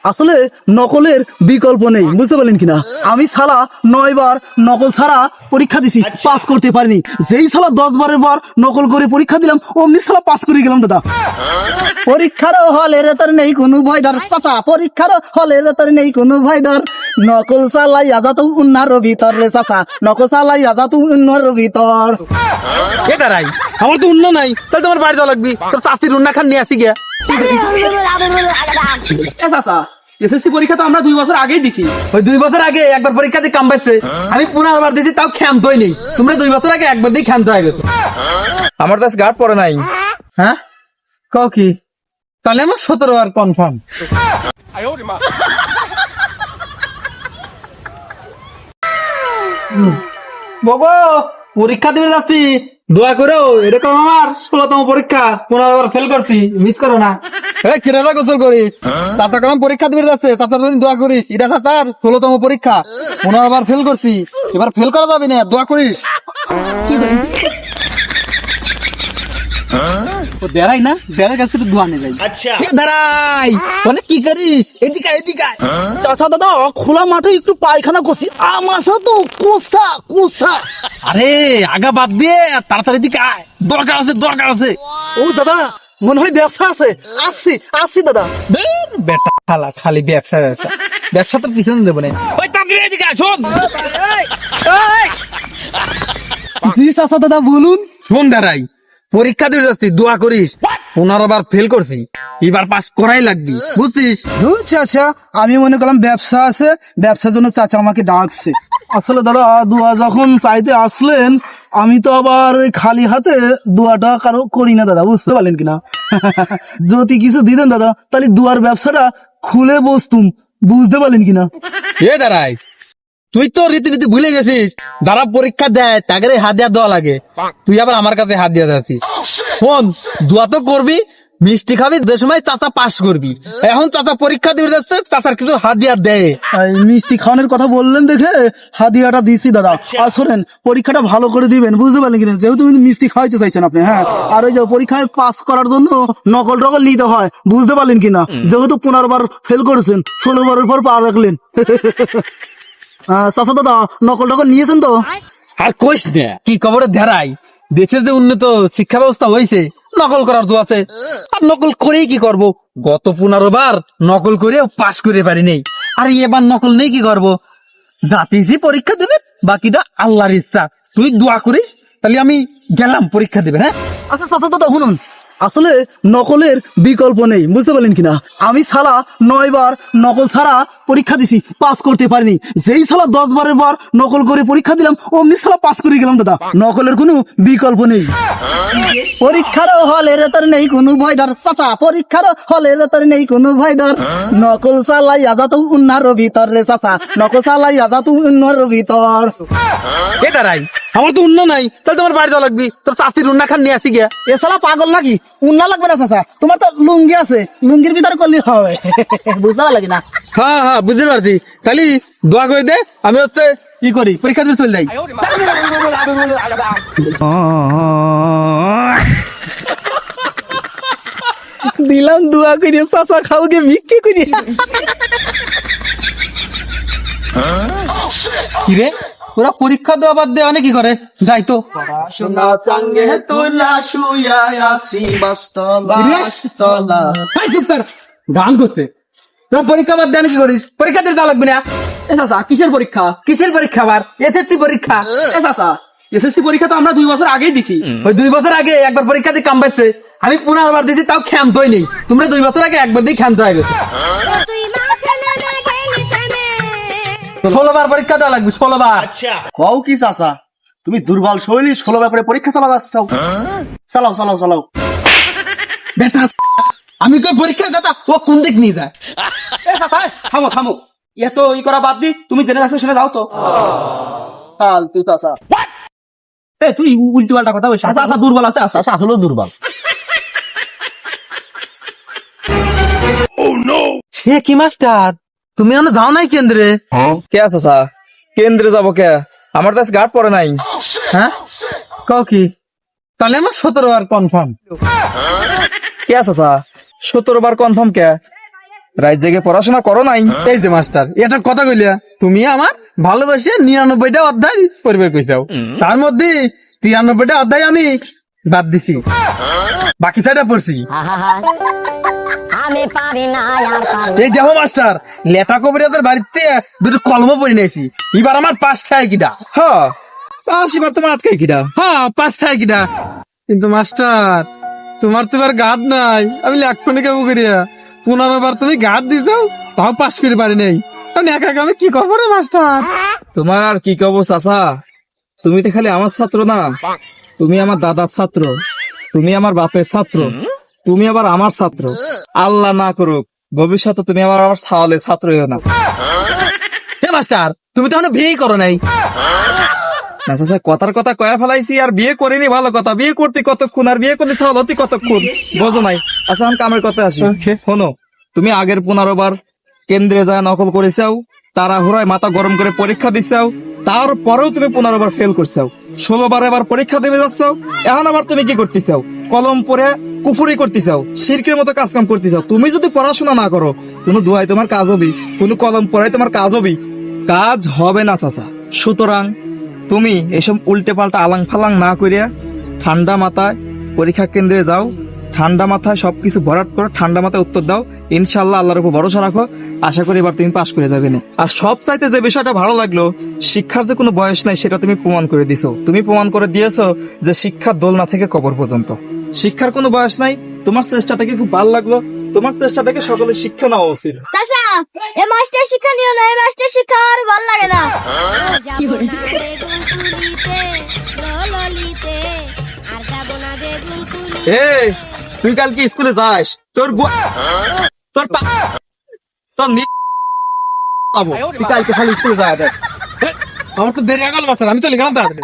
আসলে নকলের বিকল্প নেই, বুঝতে পারলেন কিনা। আমি সালা 9 বার নকল ছাড়া পরীক্ষা দিছি, পাস করতে পারিনি। যেই সালা 10 বারের বার নকল করে পরীক্ষা দিলাম, অমনি সালা পাস করে গেলাম দাদা। পরীক্ষারও হলের তোর নেই কোনো ভয় ডর চাচা, পরীক্ষারও হলের তোর নেই কোনো ভয় ডর। নকল চালাই আজা তো উন্নার ভিতর রে চাচা, নকল চালাই আজা তো উন্নার ভিতর। এ দাঁড়াই, আমার তো উন্ন নাই, তাহলে তোমার বাড়ি যাওয়া লাগবি। তোর চাষির উন্না খান নিয়ে আসি গিয়া। এসএসসি পরীক্ষা তো আমরা 2 বছর আগেই দিছি। ওই 2 বছর আগে একবার পরীক্ষা দিয়ে কাম পাচ্ছে, আমি 15 বার দিয়েছি, তাও ক্ষান্ত হয়নি। তোমরা 2 বছর আগে একবার দিয়ে ক্ষান্ত হয়ে গেছো। আমার তো গার্ড পরে নাই। হ্যাঁ, কও কি? তাহলে আমার 17 বার কনফার্ম। বাবা, পরীক্ষা দিতে যাচ্ছি, দোয়া করো। এরকম আমার 16তম পরীক্ষা, 15 বার ফেল করছি, মিস করো না। কিরালা গোসল করিস, চাচা কলম পরীক্ষা দিতে যাচ্ছে, চাচার জন্য দোয়া করিস। এটা চাচার 16তম পরীক্ষা, 15 বার ফেল করছি, এবার ফেল করা যাবে না, দোয়া করিস। দেরাই না, দেরার কাছ থেকে দোয়া নিয়ে যাই। দাঁড়াই, মানে কি করিস? এদিকে এদিকে। চাচা দাদা, খোলা মাঠে একটু পায়খানা করছি, আমাশা তো কোসা কোসা। আরে আগা বাদ দিয়ে তাড়াতাড়ি দিকে আয়, দরকার আছে দরকার আছে। ও দাদা, মনে হয় ব্যবসা আছে, আসছি আসছি দাদা। বেটা খালা খালি ব্যবসা ব্যবসা, ব্যবসা তো পিছনে দেবো না। ওই তাড়াতাড়ি এদিকে আয়, শোন। জি চাচা দাদা বলুন। শোন দাঁড়াই, পরীক্ষা দিতে যাচ্ছি, দোয়া করিস। 15 বার ফেল করছি, এবার পাস করাই লাগবি, বুঝছিস? চাচা, আমি মনে করলাম ব্যবসা আছে, ব্যবসার জন্য চাচা আমাকে ডাকছে। আসলে দাদা, দোয়া যখন চাইতে আসলেন, আমি তো আবার খালি হাতে দোয়াটা কারো করি না দাদা, বুঝতে পারলেন কিনা। যদি কিছু দিতেন দাদা, তাহলে দুয়ার ব্যবসাটা খুলে বসতুম, বুঝতে পারলেন কিনা। এ দাঁড়াই, তুই তো রীতিনীতি ভুলে গেছিস। যারা পরীক্ষা দেয় তাকে হাত দিয়া দেওয়া লাগে, তুই আবার আমার কাছে হাত দিয়া যাচ্ছিস। শোন, দোয়া তো করবি, মিষ্টি খাবি, যে সময় চাচা পাস করবি। এখন চাচা পরীক্ষা দিতে যাচ্ছে, চাচার কিছু হাত দিয়া দেয়। এই মিষ্টি খাওয়ানোর কথা বললেন দেখে হাদিয়াটা দিছি দাদা। আর শোনেন, পরীক্ষাটা ভালো করে দিবেন, বুঝতে পারলেন কিনা, যেহেতু মিষ্টি খাওয়াইতে চাইছেন আপনি। হ্যাঁ, আর ওই যে পরীক্ষায় পাস করার জন্য নকল টকল নিতে হয়, বুঝতে পারলেন কিনা। যেহেতু 15 বার ফেল করেছেন, 16 বারের পর পা রাখলেন। চাচা দাদা, নকল টকল নিয়েছেন তো? আর কইস না, কি খবরে ধেরাই, দেশের যে উন্নত শিক্ষা ব্যবস্থা হয়েছে, নকল করার তো আছে। আর নকল করেই কি করব? গত 15 বার নকল করে পাস করে পারি নেই, আর এবার নকল নেই কি করব? দাঁতিছি পরীক্ষা দেবে, বাকিটা আল্লাহর ইচ্ছা। তুই দোয়া করিস, তাহলে আমি গেলাম পরীক্ষা দেবে। হ্যাঁ, আচ্ছা চাচা দাদা শুনুন, আসলে নকলের বিকল্প নেই, বুঝতে পারলেন কিনা। আমি সালা 9 বার নকল ছাড়া পরীক্ষা দিছি, পাস করতে পারিনি। যেই সালা 10 বারের বার নকল করে পরীক্ষা দিলাম, অমনি সালা পাস করে গেলাম দাদা। নকলের কোনো বিকল্প নেই। পরীক্ষারও হলের তোর নেই কোনো ভয় ডর চাচা, পরীক্ষারও হলের তোর নেই কোনো ভয় ডর। নকল চালাই আজা তো উন্নার ভিতর রে চাচা, নকল চালাই আজা তো উন্নার ভিতর। এ দাঁড়াই, আমার তো উন্ন নাই, তাহলে তোমার বাড়ি যাওয়া লাগবি। তোর চাষির উন্না খান নিয়ে আসি গিয়া। এ শালা পাগল নাকি? উন্না লাগবে না চাচা, তোমার তো লুঙ্গি আছে, লুঙ্গির ভিতরে করলে হবে। বুঝতে পারলি না? হ্যাঁ হ্যাঁ, বুঝতে পারছি। তাহলে দোয়া করে দে, আমি হচ্ছে কি করি, পরীক্ষা দিতে চলে যাই। দিলাম দোয়া করে, চাচা খাওকে ভিক্ষে করি। কি রে, ওরা পরীক্ষা দেওয়া বাদ দিয়ে অনেক কি করে, যাই তো। এই চুপ কর, গান করছে। তোরা পরীক্ষা বাদ দিয়ে অনেক কি করিস? পরীক্ষা দিতে যাওয়া লাগবে না? এ চাচা, কিসের পরীক্ষা? কিসের পরীক্ষা? আবার এসএসসি পরীক্ষা। এ চাচা, এসএসসি পরীক্ষা তো আমরা 2 বছর আগেই দিছি। ওই 2 বছর আগে একবার পরীক্ষা দিয়ে কাম পাচ্ছে, আমি 15 বার দিয়েছি, তাও ক্ষান্ত হয়নি। তোমরা 2 বছর আগে একবার দিয়ে ক্ষান্ত হয়ে গেছো। 16 বার পরীক্ষা দেওয়া লাগবে, 16 বার। কও কি চাচা, তুমি দুর্বল শৈলী 16 বার করে পরীক্ষা চালা যাচ্ছ। চালাও চালাও চালাও। বেটা, আমি কই পরীক্ষা কথা, ও কোন দিক নিয়ে যায়? এ চাচা, থামো থামো, এত ই করা বাদ দি, তুমি জেনে যাচ্ছ শুনে যাও তো। কাল তুই চাচা, এ তুই উল্টি পাল্টা কথা বলছিস। আচ্ছা দুর্বল আছে, আচ্ছা আসলে দুর্বল। সে কি মাস্টার, তুমি এখনো যাও নাই কেন্দ্রে? কে আছে স্যার? কেন্দ্রে যাবো কে? আমার তো গার্ড পরে নাই। হ্যাঁ, কও কি? তাহলে আমার 17 বার কনফার্ম। কে আছে স্যার? 17 বার কনফার্ম কে? রাত জেগে পড়াশোনা করো নাই? এই যে মাস্টার এটা কথা কইলিয়া তুমি আমার ভালোবাসে 99টা অধ্যায় পরিবার কইছাও, তার মধ্যে 93টা অধ্যায় আমি বাদ দিছি, বাকি 6টা পড়ছি। আমি পারি না আর পারি এই দেখো মাস্টার, লেটা কবিরাজের বাড়িতে দুটো কলমও পড়ে নিয়েছি, এবার আমার 5টায় কিটা। হ্যাঁ, পাস এবার তোমার আটকাই কিটা? হ্যাঁ 5টায় কিটা। কিন্তু মাস্টার তোমার তো এবার গাদ নাই, আমি লেখনি কেমন করিয়া 15বার তুমি গাদ দিছাও, তাও পাস করে পারি নাই। আমি একা একা আমি কি করবো রে মাস্টার? তোমার আর কি কব চাচা, তুমি তো খালি আমার ছাত্র না, তুমি আমার দাদার ছাত্র, তুমি আমার বাপের ছাত্র, তুমি আবার আমার ছাত্র। আল্লাহ না করুক ভবিষ্যতে তুমি আমার ছাওয়ালের ছাত্র হইও না। হে মাস্টার তুমি তো এখনো বিয়েই করো নাই। না চাচা, কথার কথা কয়া ফেলাইছি আর বিয়ে করিনি, ভালো কথা। বিয়ে করতে কতক্ষণ আর বিয়ে করতে ছাওয়াল হতে কতক্ষণ, বোঝো নাই? আচ্ছা আমি কামের কথা আসি। শোনো, তুমি আগের 15বার কেন্দ্রে যায় নকল করেছাও, তাড়াহুড়ায় মাথা গরম করে পরীক্ষা দিছাও, তারপরেও তুমি 15বার ফেল করছাও। 16বার এবার পরীক্ষা দেবে যাচ্ছাও, এখন আবার তুমি কি করতেছাও? কলম পরে কুফুরি করতেছাও, শিরকের মতো কাজ কাম করতেছাও। তুমি যদি পড়াশোনা না করো, কোনো দোয়াই তোমার কাজ হবি, কোনো কলম পড়াই তোমার কাজ হবি? কাজ হবে না চাচা। সুতরাং তুমি এসব উল্টে পাল্টা আলাং ফালাং না করিয়া ঠান্ডা মাথায় পরীক্ষা কেন্দ্রে যাও, ঠান্ডা মাথায় সবকিছু ভরাট করো, ঠান্ডা মাথায় উত্তর দাও। ইনশাল্লাহ আল্লাহর উপর ভরসা রাখো, আশা করি এবার তুমি পাশ করে যাবে না। আর সব চাইতে যে বিষয়টা ভালো লাগলো, শিক্ষার যে কোনো বয়স নাই সেটা তুমি প্রমাণ করে দিছো। তুমি প্রমাণ করে দিয়েছো যে শিক্ষার দোলনা থেকে কবর পর্যন্ত শিক্ষার কোনো বয়স নাই। তোমার চেষ্টা থেকে খুব ভালো লাগলো, তোমার চেষ্টা থেকে সকলের শিক্ষা নেওয়া উচিত। চাচা এই মাস্টার শিক্ষা নিও না, এই মাস্টার শিক্ষা আর ভালো লাগে না। যাব না বেগুন তুলিতে ললিতে আর যাব না বেগুন তুলিতে। এই তুই কালকে স্কুলে যাস, তোর তোর তোর তুই কালকে খালি স্কুলে যায় দেখ। আমার তো দেরি হয়ে গেল মাস্টার, আমি চলে গেলাম তাড়াতাড়ি।